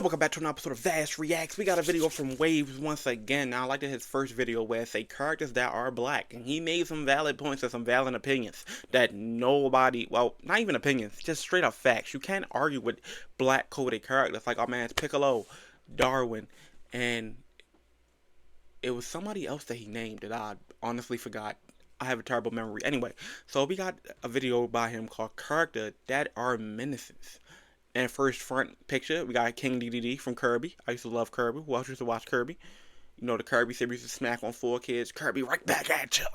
welcome back to another episode of Vass Reacts. We got a video from Waves once again. Now, I liked his first video where it say characters that are black. And he made some valid points and some valid opinions that nobody, well, not even opinions, just straight up facts. You can't argue with black coded characters like our man's Piccolo, Darwin, and it was somebody else that he named that I honestly forgot. I have a terrible memory. Anyway, so we got a video by him called Character That Are Menaces. And first front picture, we got King DDD from Kirby. I used to love Kirby. Who else used to watch Kirby? You know, the Kirby series is smack on 4Kids. Kirby right back at you.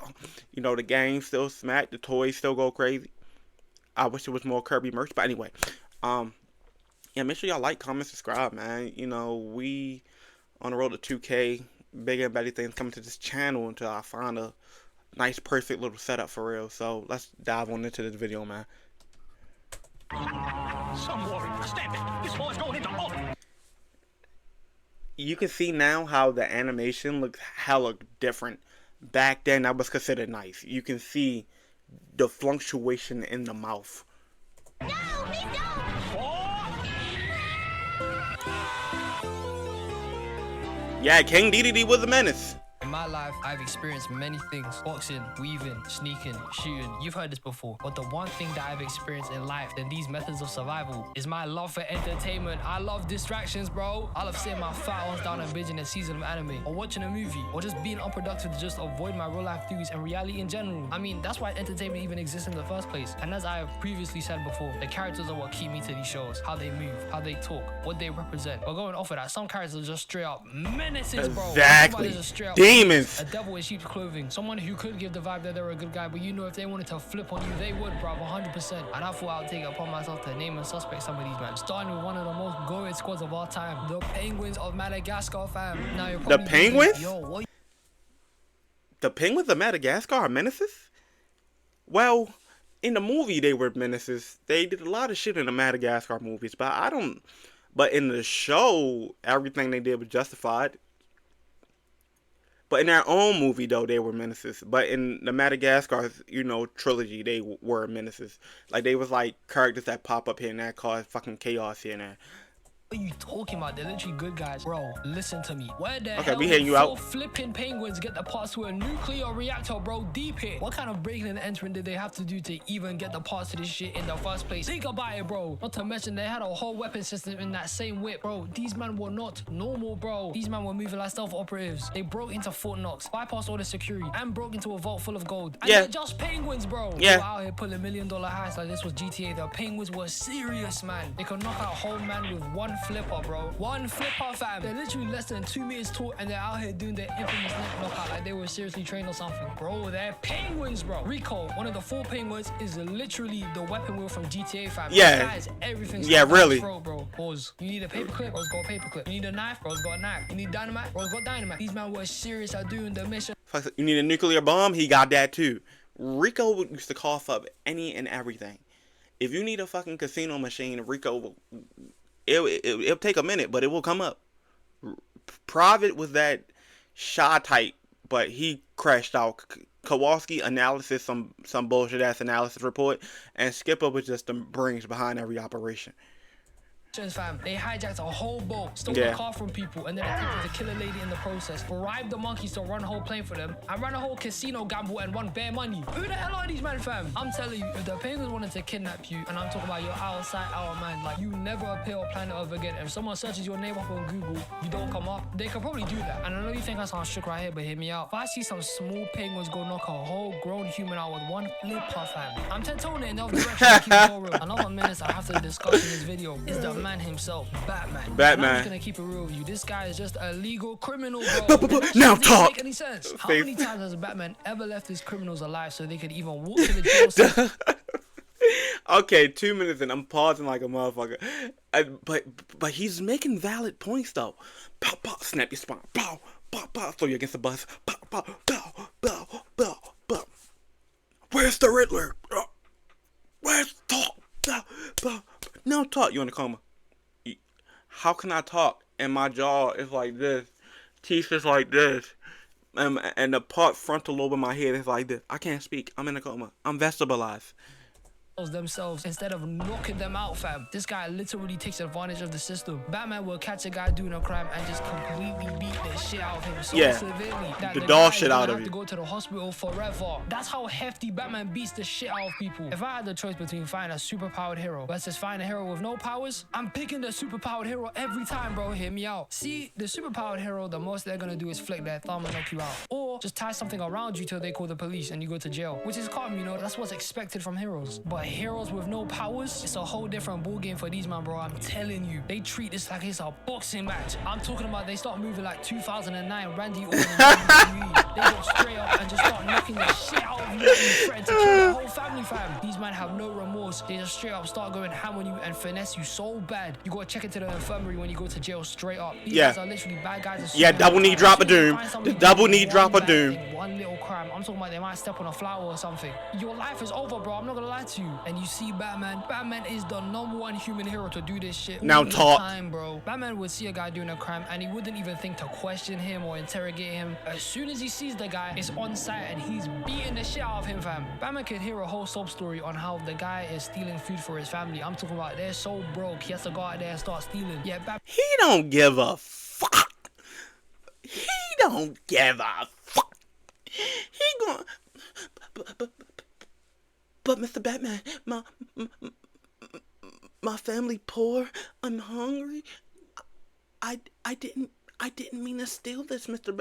You know, the game still smack. The toys still go crazy. I wish there was more Kirby merch. But anyway, yeah, make sure y'all like, comment, subscribe, man. You know, we on the road to 2K. Bigger and better things coming to this channel until I find a nice, perfect little setup for real. So let's dive on into this video, man. You can see now how the animation looks hella different. Back then, that was considered nice. You can see the fluctuation in the mouth. No, please don't. Yeah, King DDD was a menace. In my life, I've experienced many things. Boxing, weaving, sneaking, shooting. You've heard this before. But the one thing that I've experienced in life than these methods of survival is my love for entertainment. I love distractions, bro. I love sitting my fat ass down and binging a season of anime, or watching a movie, or just being unproductive to just avoid my real life duties and reality in general. I mean, that's why entertainment even exists in the first place. And as I have previously said before, the characters are what keep me to these shows. How they move, how they talk, what they represent. But going off of that, some characters are just straight up menaces, bro. Exactly. Demons. A devil in sheep's clothing. Someone who could give the vibe that they're a good guy, but you know if they wanted to flip on you, they would, bro, 100%. And I thought I would take it upon myself to name and suspect some of these men. Starting with one of the most goated squads of all time, the Penguins of Madagascar, fam. Now you're probably the Penguins? Thinking, yo, what? The Penguins of Madagascar are menaces? Well, in the movie they were menaces. They did a lot of shit in the Madagascar movies, but in the show, everything they did was justified. But in their own movie, though, they were menaces. But in the Madagascar, you know, trilogy, they were menaces. Like, they was like characters that pop up here and there, cause fucking chaos here and there. What are you talking about? They're literally good guys. Bro, listen to me. Where the okay, hell we hearing you out. Flipping penguins get the parts to a nuclear reactor, bro? Deep hit. What kind of breaking and entering did they have to do to even get the parts to this shit in the first place? Think about it, bro. Not to mention they had a whole weapon system in that same whip, bro. These men were not normal, bro. These men were moving like stealth operatives. They broke into Fort Knox, bypassed all the security, and broke into a vault full of gold. And they're just penguins, bro. Yeah. They were out here pulling $1 million heists like this was GTA. The penguins were serious, man. They could knock out a whole man with one flipper, bro. One flipper, fam. They're literally less than 2 meters tall and they're out here doing their infamous neck knockout like they were seriously trained or something. Bro, they're penguins, bro. Rico, one of the 4 penguins, is literally the weapon wheel from GTA, fam. Yeah. Guys, everything's really. Throat, bro. Pause. You need a paperclip, bro, it's got a paperclip. You need a knife, bro, it's got a knife. You need dynamite, bro, it's got dynamite. These men were serious at doing the mission. You need a nuclear bomb? He got that too. Rico used to cough up any and everything. If you need a fucking casino machine, Rico will... It'll take a minute, but it will come up. Private was that shy type, but he crashed out. Kowalski analysis, some bullshit ass analysis report, and Skipper was just the brains behind every operation. Fam, they hijacked a whole boat, stole a car from people, and then attempted to kill a lady in the process, bribed the monkeys to run a whole plane for them, and ran a whole casino gamble and won bare money. Who the hell are these men, fam? I'm telling you, if the penguins wanted to kidnap you, and I'm talking about your outside, our mind, like you never appear on planet Earth again. If someone searches your name up on Google, you don't come up, they could probably do that. And I know you think I sound shook right here, but hear me out. If I see some small penguins go knock a whole grown human out with one flipper, fam, I'm 10-toning it in the other direction to keep it more real. Another menace I have to discuss in this video is the man himself, Batman. I'm just gonna keep it real with you. This guy is just a legal criminal, bro. Now talk. Make any sense? How many times has Batman ever left his criminals alive so they could even walk to the jail cell? Okay, 2 minutes and I'm pausing like a motherfucker. But he's making valid points though. Pow, pow, snap your spine. Pow, pow, pow, throw you against the bus. Pow, pow, pow, pow, pow, pow. Where's the Riddler? Where's talk? Pow, pow. Now talk. You in a coma? How can I talk? And my jaw is like this, teeth is like this, and the part frontal lobe of my head is like this. I can't speak. I'm in a coma. I'm vegetabilized. themselves instead of knocking them out, fam. This guy literally takes advantage of the system. Batman will catch a guy doing a crime and just completely beat the shit out of him so severely that the the dog guy shit out of have you. to go to the hospital forever. That's how hefty Batman beats the shit out of people. If I had the choice between finding a superpowered hero versus finding a hero with no powers, I'm picking the superpowered hero every time, bro. Hear me out. See, the superpowered hero, the most they're gonna do is flick their thumb and knock you out, or just tie something around you till they call the police and you go to jail, which is calm, you know. That's what's expected from heroes. But heroes with no powers, it's a whole different ball game for these man, bro. I'm telling you, they treat this like it's a boxing match. I'm talking about they start moving like 2009 Randy Orton and they go straight up and just start knocking the shit out of you and threaten to kill their whole family, fam. These men have no remorse. They just straight up start going ham on you and finesse you so bad you gotta check into the infirmary when you go to jail, straight up. These guys are literally bad guys. Double knee drop of doom. The double knee drop of doom. One little crime, I'm talking about they might step on a flower or something. Your life is over, bro. I'm not gonna lie to you. And you see Batman. Batman is the #1 human hero to do this shit now all the talk. time, bro. Batman would see a guy doing a crime and he wouldn't even think to question him or interrogate him. As soon as he sees the guy, it's on site and he's beating the shit out of him, fam. Batman could hear a whole sob story on how the guy is stealing food for his family. I'm talking about they're so broke, he has to go out there and start stealing. Yeah, he don't give a fuck. He don't give a fuck. He going, but Mr. Batman, my family poor. I'm hungry. I didn't mean to steal this, Mr.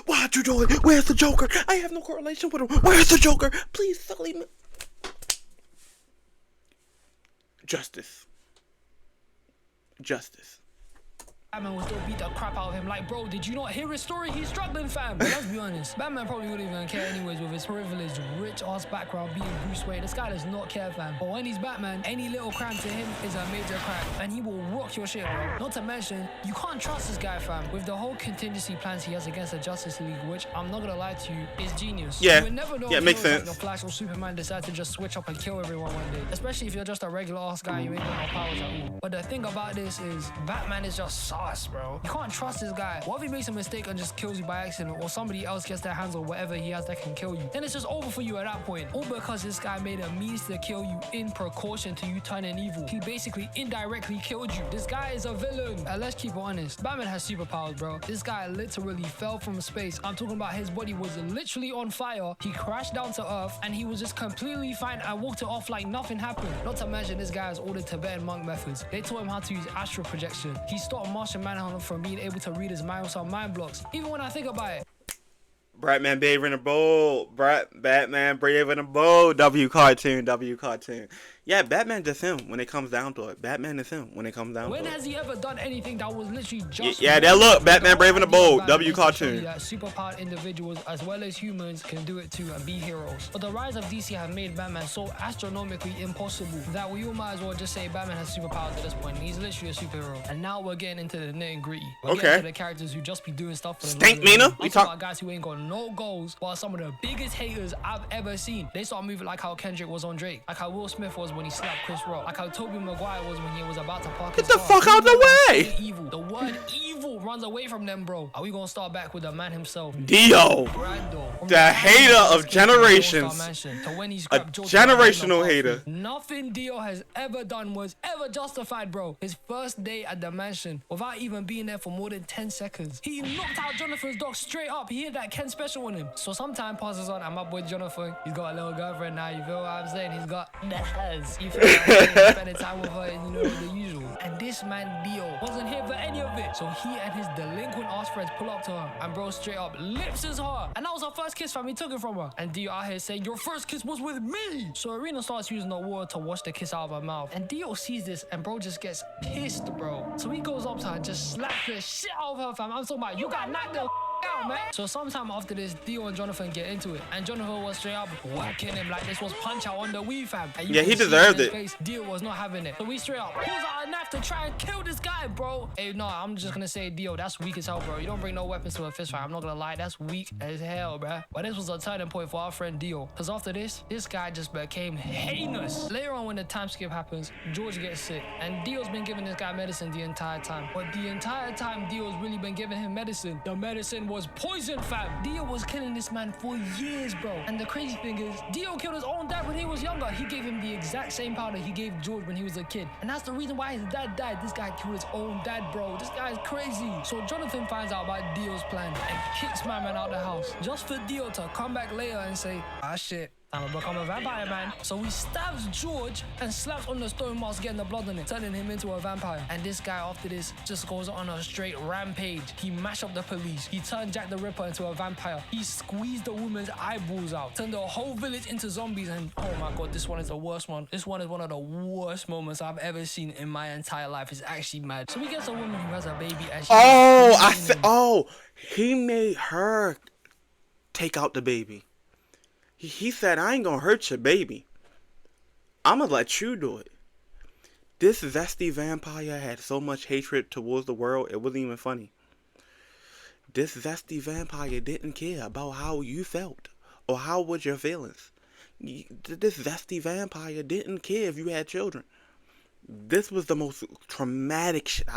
Why'd you do it? Where's the Joker? I have no correlation with him. Where's the Joker? Please, Sully. Justice. Justice. Batman will still beat the crap out of him. Like, bro, did you not hear his story? He's struggling, fam. But let's be honest, Batman probably wouldn't even care anyways with his privileged, rich-ass background being Bruce Wayne. This guy does not care, fam. But when he's Batman, any little crime to him is a major crime. And he will rock your shit, bro. Not to mention, you can't trust this guy, fam. With the whole contingency plans he has against the Justice League, which, I'm not gonna lie to you, is genius. Yeah, you would never know yeah, it makes sense. Like the Flash or Superman decide to just switch up and kill everyone one day. Especially if you're just a regular-ass guy, you ain't got no powers at all. But the thing about this is, Batman is just sauce, bro. You can't trust this guy. What if he makes a mistake and just kills you by accident, or somebody else gets their hands on whatever he has that can kill you? Then it's just over for you at that point. All because this guy made a means to kill you in precaution to you turning evil. He basically indirectly killed you. This guy is a villain. And let's keep it honest. Batman has superpowers, bro. This guy literally fell from space. I'm talking about his body was literally on fire. He crashed down to Earth and he was just completely fine and walked it off like nothing happened. Not to mention this guy has ordered Tibetan monk methods. They taught him how to use astral projection. He stopped Martian Manhunter from being able to read his mind with some mind blocks. Even when I think about it. Batman Brave and the Bold. Batman Brave and the Bold. W cartoon. Yeah, Batman is him when it comes down to it. Batman is him when it comes down to it. When has he ever done anything that was literally just... Yeah, that look. Batman Brave and the Bold. W cartoon. That superpowered individuals as well as humans can do it too and be heroes. But the rise of DC have made Batman so astronomically impossible that we all might as well just say Batman has superpowers at this point. He's literally a superhero. And now we're getting into the nitty gritty. We're getting to the characters who just be doing stuff for the Stink Mina. We talk about guys who ain't got no goals, but are some of the biggest haters I've ever seen. They start moving like how Kendrick was on Drake, like how Will Smith was when he slapped Chris Rock, like how Tobey Maguire was when he was about to park his car. Get the fuck out the way! Evil. The word evil runs away from them, bro. Are we gonna start back with the man himself? Dio. The hater of generations. A generational hater. Nothing Dio has ever done was ever justified, bro. His first day at the mansion, without even being there for more than 10 seconds, he knocked out Jonathan's dog straight up. He hit that Ken special on him. So some time passes on and my boy Jonathan, he's got a little girlfriend now, you feel what I'm saying? He's got the has. You feel what I'm saying? Spending time with her and you know the usual. And this man Dio wasn't here for any of it. So he and his delinquent ass friends pull up to her and bro straight up lips his her. And that was her first kiss, fam. He took it from her. And Dio out here saying, your first kiss was with me. So Irina starts using the water to wash the kiss out of her mouth. And Dio sees this and bro just gets pissed, bro. So he goes up to her and just slaps the shit out of her, fam. I'm talking about, you got knocked the out, man. So sometime after this, Dio and Jonathan get into it. And Jonathan was straight up whacking him like this was punch out on the Wii, fam. Yeah, he deserved it. Face, Dio was not having it. So we straight up pulls out a knife to try and kill this guy, bro. Hey, no, I'm just gonna say, Dio, that's weak as hell, bro. You don't bring no weapons to a fist fight. I'm not gonna lie, that's weak as hell, bro. But this was a turning point for our friend Dio. Because after this guy just became heinous. Later on, when the time skip happens, George gets sick. And Dio's been giving this guy medicine the entire time. But the entire time Dio's really been giving him medicine, the medicine was poison, fam. Dio was killing this man for years, bro. And the crazy thing is, Dio killed his own dad when he was younger. He gave him the exact same powder he gave George when he was a kid. And that's the reason why his dad died. This guy killed his own dad, bro. This guy is crazy. So Jonathan finds out about Dio's plan and kicks my man out of the house just for Dio to come back later and say, ah, shit, I'm gonna become a vampire, man. So he stabs George and slaps on the stone mask, getting the blood on it, turning him into a vampire. And this guy, after this, just goes on a straight rampage. He mashed up the police. He turned Jack the Ripper into a vampire. He squeezed the woman's eyeballs out, turned the whole village into zombies. And oh my god, this one is the worst one. This one is one of the worst moments I've ever seen in my entire life. It's actually mad. So he gets a woman who has a baby and he made her take out the baby. He said, I ain't gonna hurt your baby. I'm gonna let you do it. This zesty vampire had so much hatred towards the world, it wasn't even funny. This zesty vampire didn't care about how you felt or how was your feelings. This zesty vampire didn't care if you had children. This was the most traumatic shit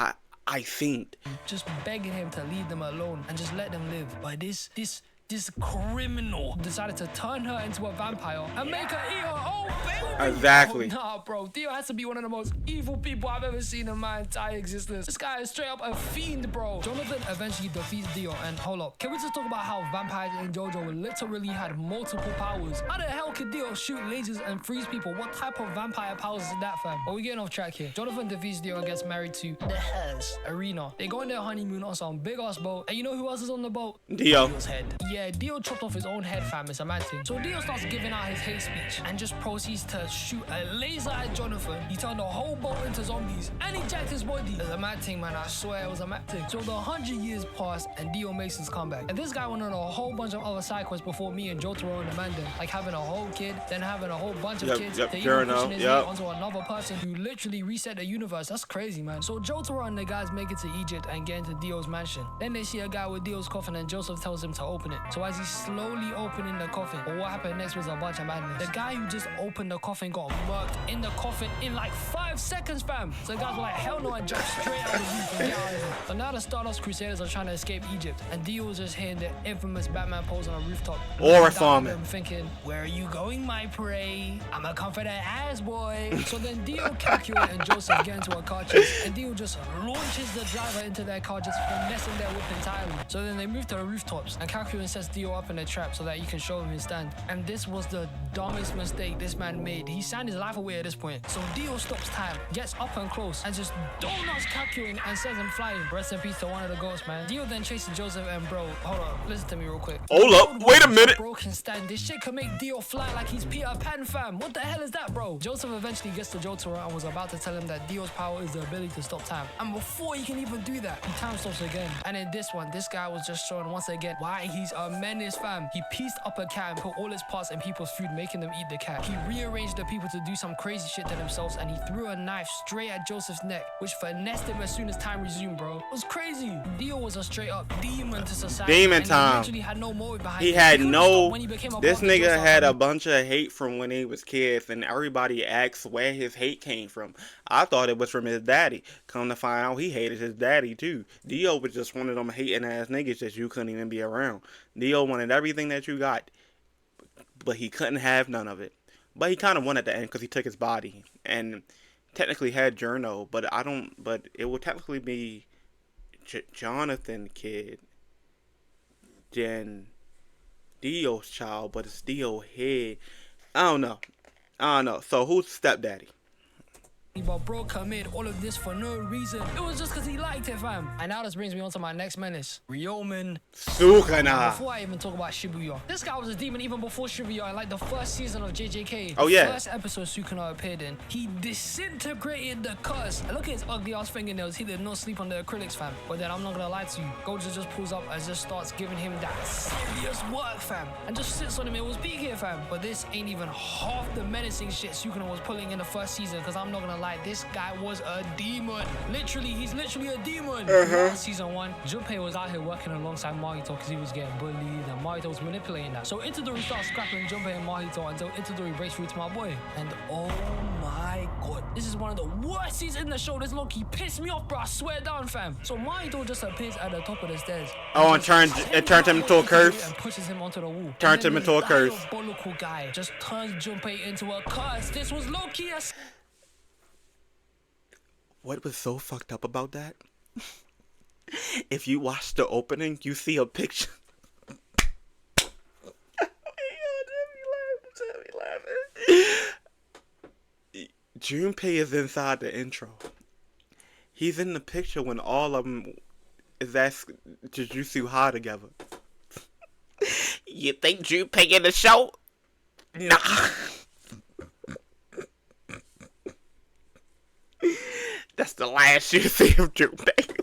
I seen. Just begging him to leave them alone and just let them live. But this criminal decided to turn her into a vampire and make her eat her own baby. Exactly. Oh, nah, bro. Dio has to be one of the most evil people I've ever seen in my entire existence. This guy is straight up a fiend, bro. Jonathan eventually defeats Dio. And hold up, can we just talk about how vampires in JoJo literally had multiple powers? How the hell could Dio shoot lasers and freeze people? What type of vampire powers is that, fam? But we're getting off track here. Jonathan defeats Dio and gets married to the Hells Arena. They go on their honeymoon on some big ass boat. And you know who else is on the boat? Dio. Dio's head. Yeah, Dio chopped off his own head, fam. It's a mad thing. So Dio starts giving out his hate speech and just proceeds to shoot a laser at Jonathan. He turned the whole boat into zombies and he jacked his body. It's a mad thing, man. I swear it was a mad thing. So the 100 years passed and Dio Mason's come back. And this guy went on a whole bunch of other side quests before me and Jotaro and Amanda. Like having a whole kid, then having a whole bunch of kids. They even pushing his head onto another person who literally reset the universe. That's crazy, man. So Jotaro and the guys make it to Egypt and get into Dio's mansion. Then they see a guy with Dio's coffin and Joseph tells him to open it. So as he's slowly opening the coffin, but what happened next was a bunch of madness. The guy who just opened the coffin got murked in the coffin in like 5 seconds, fam. So the guys were like, hell no, and jumped straight out of the roof and get out of here. So now the Stardust Crusaders are trying to escape Egypt, and Dio was just hearing the infamous Batman pose on a rooftop. Or farming. Thinking, where are you going, my prey? I'ma come for that ass, boy. So then Dio, Kakyoin, and Joseph get into a car chase, and Dio just launches the driver into their car, just finessing their whip entirely. So then they move to the rooftops, and Kakyoin sets Dio up in a trap so that you can show him his stand. And this was the dumbest mistake this man made. He signed his life away at this point. So Dio stops time, gets up and close, and just donuts Kakyoin and sends him flying. Rest in peace to one of the ghosts, man. Dio then chases Joseph and bro. Hold up, listen to me real quick. Hold up, wait a minute. Bro can stand. This shit can make Dio fly like he's Peter Pan, fam. What the hell is that, bro? Joseph eventually gets to Jotaro and was about to tell him that Dio's power is the ability to stop time. And before he can even do that, he time stops again. And in this one, this guy was just showing once again why he's a menace, fam. He pieced up a cat and put all its parts in people's food, making them eat the cat. He rearranged the people to do some crazy shit to themselves, and he threw a knife straight at Joseph's neck, which finessed him as soon as time resumed, bro. It was crazy. Dio was a straight up demon to society. Demon time. He had no motive behind He had no. This nigga had a bunch of hate from when he was kids, and everybody asks where his hate came from. I thought it was from his daddy. Come to find out, he hated his daddy too. Dio was just one of them hating ass niggas that you couldn't even be around. Dio wanted everything that you got, but he couldn't have none of it. But he kind of won at the end because he took his body and technically had Journo, but it will technically be Jonathan kid, then Dio's child, but it's Dio head. I don't know. So who's stepdaddy? But bro committed all of this for no reason. It was just because he liked it, fam. And now this brings me on to my next menace, Ryomen Sukuna. Before I even talk about Shibuya, this guy was a demon even before Shibuya. In like the first season of JJK, oh yeah, first episode Sukuna appeared in, he disintegrated the curse. And look at his ugly ass fingernails. He did not sleep on the acrylics, fam. But then I'm not gonna lie to you, Gojo just pulls up and just starts giving him that serious work, fam, and just sits on him. It was big here, fam. But this ain't even half the menacing shit Sukuna was pulling in the first season, because I'm not gonna lie, this guy was a demon. He's literally a demon. Season 1, Junpei was out here working alongside Mahito because he was getting bullied, and Mahito was manipulating that. So Itadori starts scrapping Junpei and Mahito until Itadori breaks through to my boy. And oh my god, This is one of the worst scenes in the show. This Loki pissed me off, bro. I swear down, fam. So Mahito just appears at the top of the stairs. Oh, and it turns him into a curse. And pushes him onto the wall. Turns him into a curse. Diabolical guy just turns Junpei into a curse. This was Loki. What was so fucked up about that? If you watch the opening, you see a picture. Junpei is inside the intro. He's in the picture when all of them is at Jujutsu High together. You think Junpei in the show? Nah. That's the last you see of Junpei.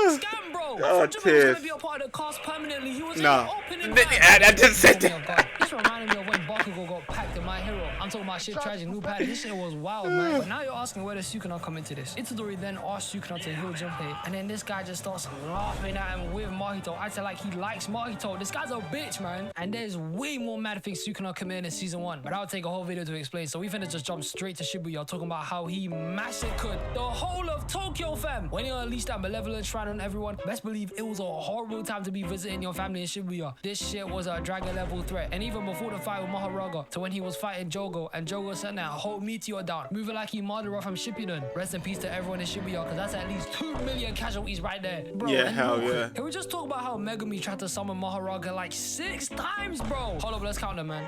Scam, bro. Oh, was gonna be a part of the cast permanently. He was opening. I just said that. This reminded me of when Bakugo got packed in My Hero. I'm talking about shit tragic, new pattern. This shit was wild, man. But now you're asking where does Sukuna come into this? Itadori then asked Sukuna to heal Junpei, and then this guy just starts laughing at him with Mahito, acting like he likes Mahito. This guy's a bitch, man. And there's way more mad things Sukuna committed in season 1, but I'll take a whole video to explain. So we finna just jump straight to Shibuya, talking about how he massacred the whole of Tokyo, fam. When he unleashed that malevolent shrine on everyone, best believe it was a horrible time to be visiting your family in Shibuya. This shit was a dragon level threat. And even before the fight with Maharaga, to when he was fighting Jogo, and Jogo sent that whole meteor down, moving like he Madara from Shippuden. Rest in peace to everyone in Shibuya, because that's at least 2 million casualties right there. Bro, yeah, hell yeah. Can we just talk about how Megumi tried to summon Maharaga like 6 times, bro? Hold up, let's count them, man.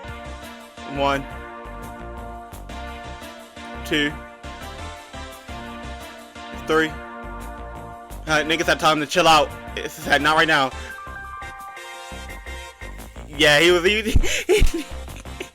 1, 2, 3. Alright, niggas have time to chill out. It's not right now. Yeah, he was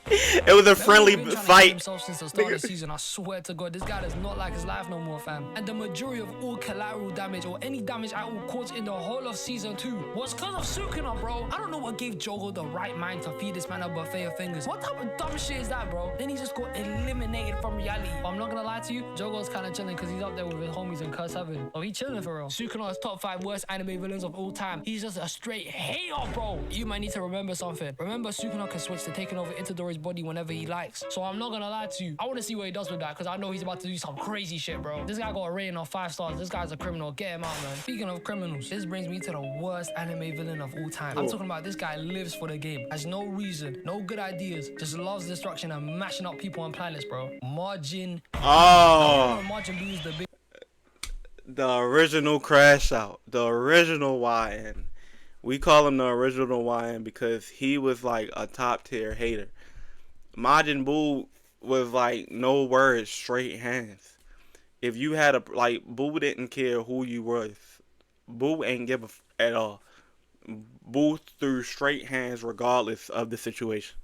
it was a friendly fight. Since the start of the season, I swear to God, this guy does not like his life no more, fam. And the majority of all collateral damage or any damage at all caused in the whole of season 2 was because of Sukuna, bro. I don't know what gave Jogo the right mind to feed this man a buffet of fingers. What type of dumb shit is that, bro? Then he just got eliminated from reality. But I'm not gonna lie to you, Jogo's kind of chilling because he's up there with his homies in Curse Heaven. Oh, he chilling for real. Sukuna is top 5 worst anime villains of all time. He's just a straight hater, bro. You might need to remember something. Remember, Sukuna can switch to taking over Itadori's body whenever he likes. So I'm not gonna lie to you, I want to see what he does with that, because I know he's about to do some crazy shit, bro. This guy got a rating of 5 stars. This guy's a criminal. Get him out, man. Speaking of criminals, this brings me to the worst anime villain of all time. I'm talking about this guy lives for the game, has no reason, no good ideas, just loves destruction and mashing up people on planets, bro. Majin. Oh, Majin Buu is the big... the original Crash Out, the original YN. We call him the original YN because he was like a top tier hater. Majin Buu was like no words, straight hands. If you had Buu didn't care who you was. Buu ain't give a f at all. Buu threw straight hands regardless of the situation.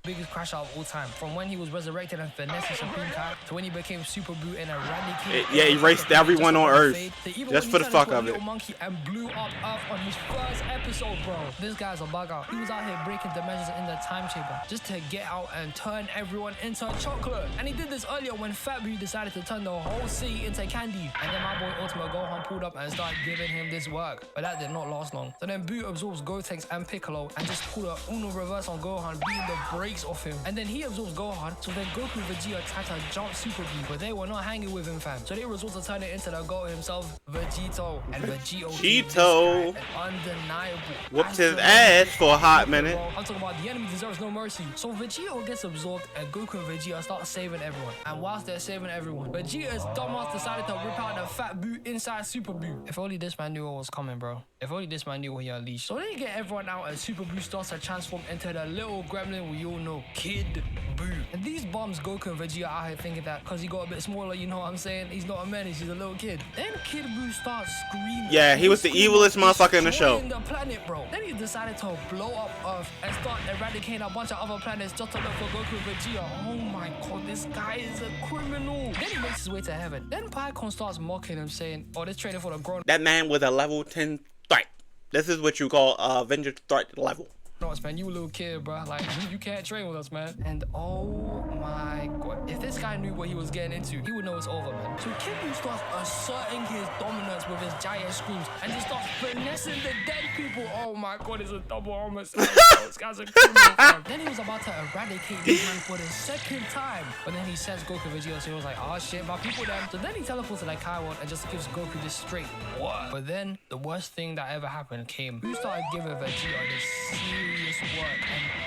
Biggest crash out of all time. From when he was resurrected and Menaces Supreme Kai to when he became Super Buu and eradicated. Yeah, he erased everyone on Earth just for the fuck of it. Monkey and blew up Earth on his first episode, bro. This guy's a bug out. He was out here breaking dimensions in the time chamber just to get out and turn everyone into chocolate. And he did this earlier when Fat Buu decided to turn the whole city into candy. And then my boy Ultimate Gohan pulled up and started giving him this work. But that did not last long. So then Buu absorbs Gotenks and Piccolo and just pulled a Uno reverse on Gohan, beating the brakes off him. And then he absorbs Gohan, so then Goku and Vegeta tried to jump Super Buu, but they were not hanging with him, fam. So they resort to turn it into the goat himself, Vegito. And Vegito undeniable. Whooped his ass for a hot minute. I'm talking about the enemy deserves no mercy. So Vegito gets absorbed and Goku and Vegeta start saving everyone. And whilst they're saving everyone, Vegeta's dumbass decided to rip out the Fat Buu inside Super Buu. If only this man knew what was coming, bro. If only this man knew what he unleashed. So they get everyone out and Super Buu starts to transform into the little gremlin we all know, Kid Buu. And these bums, Goku and Vegeta out here thinking that because he got a bit smaller, you know what I'm saying? He's not a menace, he's a little kid. Then Kid Buu starts screaming. Yeah, he was the evilest motherfucker in the show. The planet, bro. Then he decided to blow up Earth and start eradicating a bunch of other planets just to look for Goku and Vegeta. Oh my god, this guy is a criminal. Then he makes his way to heaven. Then Pycon starts mocking him, saying, oh, this training for the grown. That man was a level 10 threat. This is what you call Avenger threat level. us, man. You a little kid, bro. Like, you can't train with us, man. And oh my god, if this guy knew what he was getting into, he would know it's over, man. So Kimbu starts asserting his dominance with his giant screams and just starts finessing the dead people. Oh my god, it's a double homicide. This guy's a criminal, fam. Then he was about to eradicate this man for the second time. But then he says Goku Vegeta, so he was like, oh shit, my people then. So then he teleports to like Kaiwan and just gives Goku this straight what? But then the worst thing that ever happened came. Who started giving Vegeta this serious work?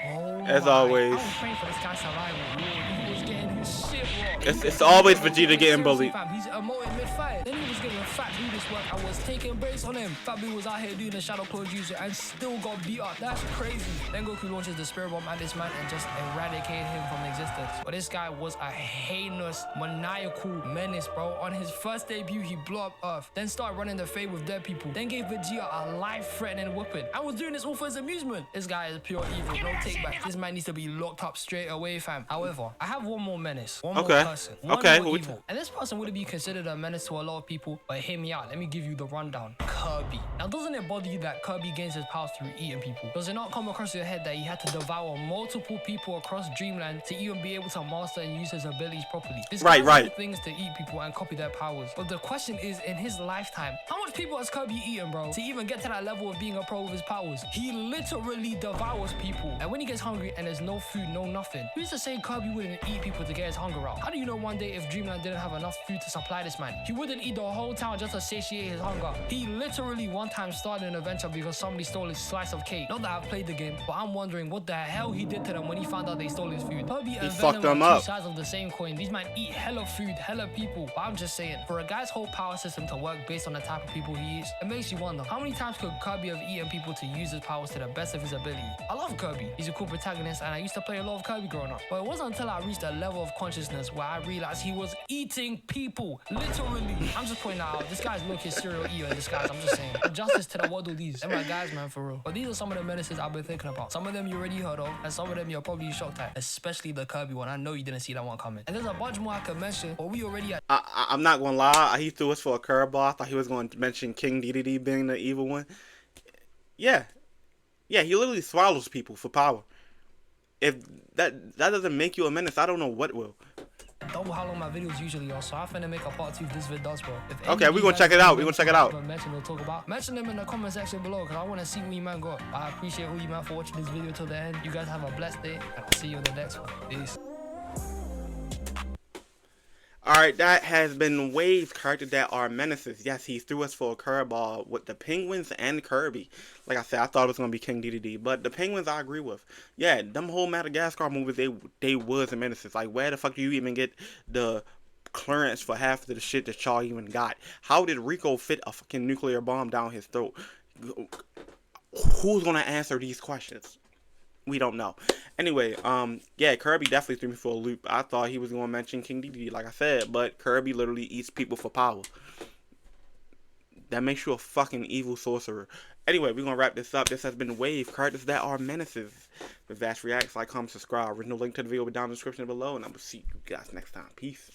And oh as my, always, I was praying for this guy's survival. He was getting his shit rocked. it's always Vegeta getting bullied. He's emoting mid-fight. Then he was giving Fat Boo this work and was taking breaks on him. Fat Boo was out here doing the Shadow Clone Juicer and still got beat up. That's crazy. Then Goku launches the Spirit Bomb at this man and just eradicated him from existence. But this guy was a heinous, maniacal menace, bro. On his first debut, he blew up Earth. Then started running the fade with dead people. Then gave Vegeta a life-threatening weapon. I was doing this all for his amusement. This guy is pure evil. No take back. This man needs to be locked up straight away, fam. However, I have one more menace. One more person. One more evil. And this person would be considered a menace to a lot of people, but hear me out. Let me give you the rundown. Kirby. Now, doesn't it bother you that Kirby gains his powers through eating people? Does it not come across your head that he had to devour multiple people across Dreamland to even be able to master and use his abilities properly? This guy does things to eat people and copy their powers. But the question is, in his lifetime, how much people has Kirby eaten, bro, to even get to that level of being a pro with his powers? He literally devours people. And when he gets hungry and there's no food, no nothing, who's to say Kirby wouldn't eat people to get his hunger out? How do you know one day if Dreamland didn't have enough food to supply this man? He wouldn't eat the whole town just to satiate his hunger. He literally one time started an adventure because somebody stole his slice of cake. Not that I've played the game, but I'm wondering what the hell he did to them when he found out they stole his food. Kirby and Venom are two sides of the same coin. These men eat hella food, hella people. But I'm just saying, for a guy's whole power system to work based on the type of people he eats, it makes you wonder, how many times could Kirby have eaten people to use his powers to the best of his ability? I love Kirby. He's a cool protagonist and I used to play a lot of Kirby growing up. But it wasn't until I reached a level of consciousness where I realized he was eating people. Literally. I'm just pointing out, this guy's look is serial eater in disguise. I'm just saying. Justice to the waddle these. They're my guys, man, for real. But these are some of the menaces I've been thinking about. Some of them you already heard of, and some of them you're probably shocked at. Especially the Kirby one. I know you didn't see that one coming. And there's a bunch more I could mention, but we already had. I'm not gonna lie, he threw us for a curveball. I thought he was going to mention King Dedede being the evil one. Yeah, he literally swallows people for power. If that doesn't make you a menace, I don't know what will. Double how long my videos usually are, so I'm finna make a part 2 if this vid does, bro. Okay, we're gonna check it out. Mention them in the comment section below, because I want to see who you man got. I appreciate who you man for watching this video till the end. You guys have a blessed day, and I'll see you in the next one. Peace. Alright, that has been Wave's characters that are menaces. Yes, he threw us for a curveball with the Penguins and Kirby. Like I said, I thought it was going to be King Dedede. But the Penguins I agree with. Yeah, them whole Madagascar movies, they was a menaces. Like, where the fuck do you even get the clearance for half of the shit that y'all even got? How did Rico fit a fucking nuclear bomb down his throat? Who's going to answer these questions? We don't know. Anyway, yeah, Kirby definitely threw me for a loop. I thought he was going to mention King Dedede, like I said, but Kirby literally eats people for power. That makes you a fucking evil sorcerer. Anyway, we're going to wrap this up. This has been Wave, characters that are menaces. With Vass Reacts, like, comment, subscribe. Original link to the video will be down in the description below, and I will see you guys next time. Peace.